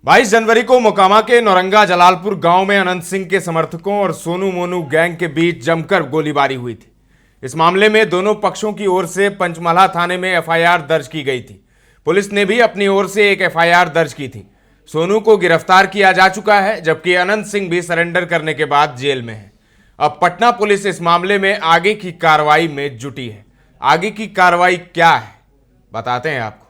22 जनवरी को मोकामा के नौरंगा जलालपुर गांव में अनंत सिंह के समर्थकों और सोनू मोनू गैंग के बीच जमकर गोलीबारी हुई थी। इस मामले में दोनों पक्षों की ओर से पंचमल्हा थाने में एफआईआर दर्ज की गई थी। पुलिस ने भी अपनी ओर से एक एफआईआर दर्ज की थी। सोनू को गिरफ्तार किया जा चुका है, जबकि अनंत सिंह भी सरेंडर करने के बाद जेल में है। अब पटना पुलिस इस मामले में आगे की कार्रवाई में जुटी है। आगे की कार्रवाई क्या है बताते हैं आपको।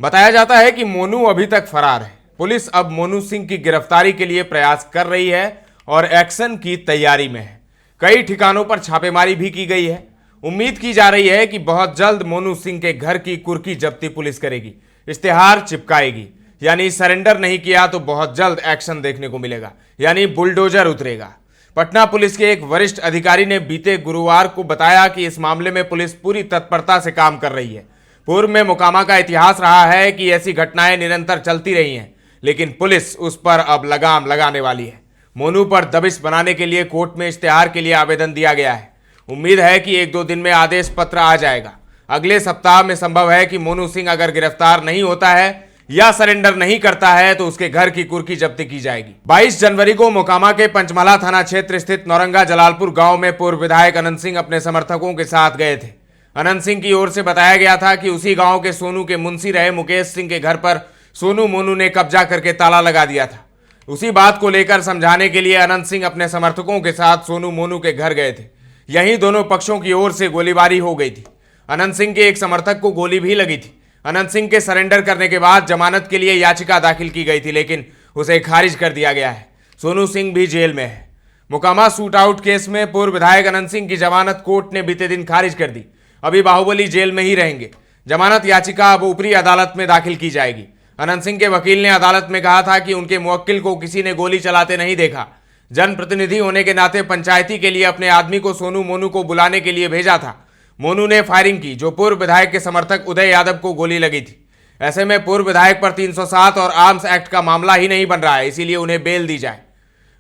बताया जाता है कि मोनू अभी तक फरार है। पुलिस अब मोनू सिंह की गिरफ्तारी के लिए प्रयास कर रही है और एक्शन की तैयारी में है। कई ठिकानों पर छापेमारी भी की गई है। उम्मीद की जा रही है कि बहुत जल्द मोनू सिंह के घर की कुर्की जब्ती पुलिस करेगी, इश्तेहार चिपकाएगी। यानी सरेंडर नहीं किया तो बहुत जल्द एक्शन देखने को मिलेगा, यानी बुलडोजर उतरेगा। पटना पुलिस के एक वरिष्ठ अधिकारी ने बीते गुरुवार को बताया कि इस मामले में पुलिस पूरी तत्परता से काम कर रही है। पूर्व में मोकामा का इतिहास रहा है कि ऐसी घटनाएं निरंतर चलती रही हैं, लेकिन पुलिस उस पर अब लगाम लगाने वाली है। मोनू पर दबिश बनाने के लिए कोर्ट में इश्तेहार के लिए आवेदन दिया गया है। उम्मीद है कि 1-2 दिन में आदेश पत्र आ जाएगा। अगले सप्ताह में संभव है कि मोनू सिंह अगर गिरफ्तार नहीं होता है या सरेंडर नहीं करता है तो उसके घर की कुर्की जब्ती की जाएगी। 22 जनवरी को मोकामा के पंचमल्हा थाना क्षेत्र स्थित नौरंगा जलालपुर गांव में पूर्व विधायक अनंत सिंह अपने समर्थकों के साथ गए थे। अनंत सिंह की ओर से बताया गया था कि उसी गांव के सोनू के मुंशी रहे मुकेश सिंह के घर पर सोनू मोनू ने कब्जा करके ताला लगा दिया था। उसी बात को लेकर समझाने के लिए अनंत सिंह अपने समर्थकों के साथ सोनू मोनू के घर गए थे। यहीं दोनों पक्षों की ओर से गोलीबारी हो गई थी। अनंत सिंह के एक समर्थक को गोली भी लगी थी। अनंत सिंह के सरेंडर करने के बाद जमानत के लिए याचिका दाखिल की गई थी, लेकिन उसे खारिज कर दिया गया है। सोनू सिंह भी जेल में है। मोकामा शूट आउट केस में पूर्व विधायक अनंत सिंह की जमानत कोर्ट ने बीते दिन खारिज कर दी। अभी बाहुबली जेल में ही रहेंगे। जमानत याचिका अब ऊपरी अदालत में दाखिल की जाएगी। अनंत सिंह के वकील ने अदालत में कहा था कि उनके मुवक्किल को किसी ने गोली चलाते नहीं देखा। जनप्रतिनिधि होने के नाते पंचायती के लिए अपने आदमी को सोनू मोनू को बुलाने के लिए भेजा था। मोनू ने फायरिंग की, जो पूर्व विधायक के समर्थक उदय यादव को गोली लगी थी। ऐसे में पूर्व विधायक पर 307 और आर्म्स एक्ट का मामला ही नहीं बन रहा है, इसीलिए उन्हें बेल दी जाए।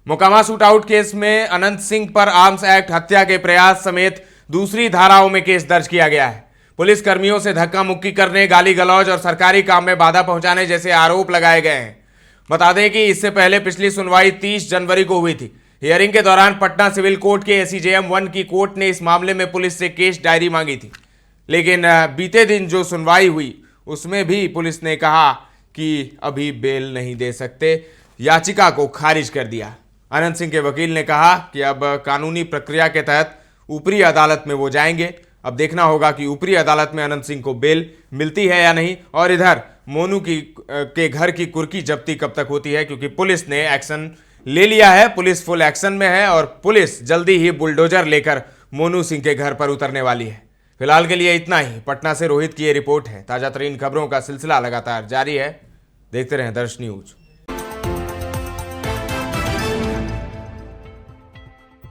मोकामा शूट आउट केस में अनंत सिंह पर आर्म्स एक्ट, हत्या के प्रयास समेत दूसरी धाराओं में केस दर्ज किया गया है। पुलिस कर्मियों से धक्का मुक्की करने, गाली गलौज और सरकारी काम में बाधा पहुंचाने जैसे आरोप लगाए गए हैं। बता दें कि इससे पहले पिछली सुनवाई 30 जनवरी को हुई थी। हियरिंग के दौरान पटना सिविल कोर्ट के एसीजेएम 1 की कोर्ट ने इस मामले में पुलिस से केस डायरी मांगी थी, लेकिन बीते दिन जो सुनवाई हुई उसमें भी पुलिस ने कहा कि अभी बेल नहीं दे सकते, याचिका को खारिज कर दिया। अनंत सिंह के वकील ने कहा कि अब कानूनी प्रक्रिया के तहत ऊपरी अदालत में वो जाएंगे। अब देखना होगा कि ऊपरी अदालत में अनंत सिंह को बेल मिलती है या नहीं, और इधर मोनू के घर की कुर्की जब्ती कब तक होती है, क्योंकि पुलिस ने एक्शन ले लिया है। पुलिस फुल एक्शन में है और पुलिस जल्दी ही बुलडोजर लेकर मोनू सिंह के घर पर उतरने वाली है। फिलहाल के लिए इतना ही। पटना से रोहित की ये रिपोर्ट है। ताजा तरीन खबरों का सिलसिला लगातार जारी है। देखते रहें दर्श न्यूज।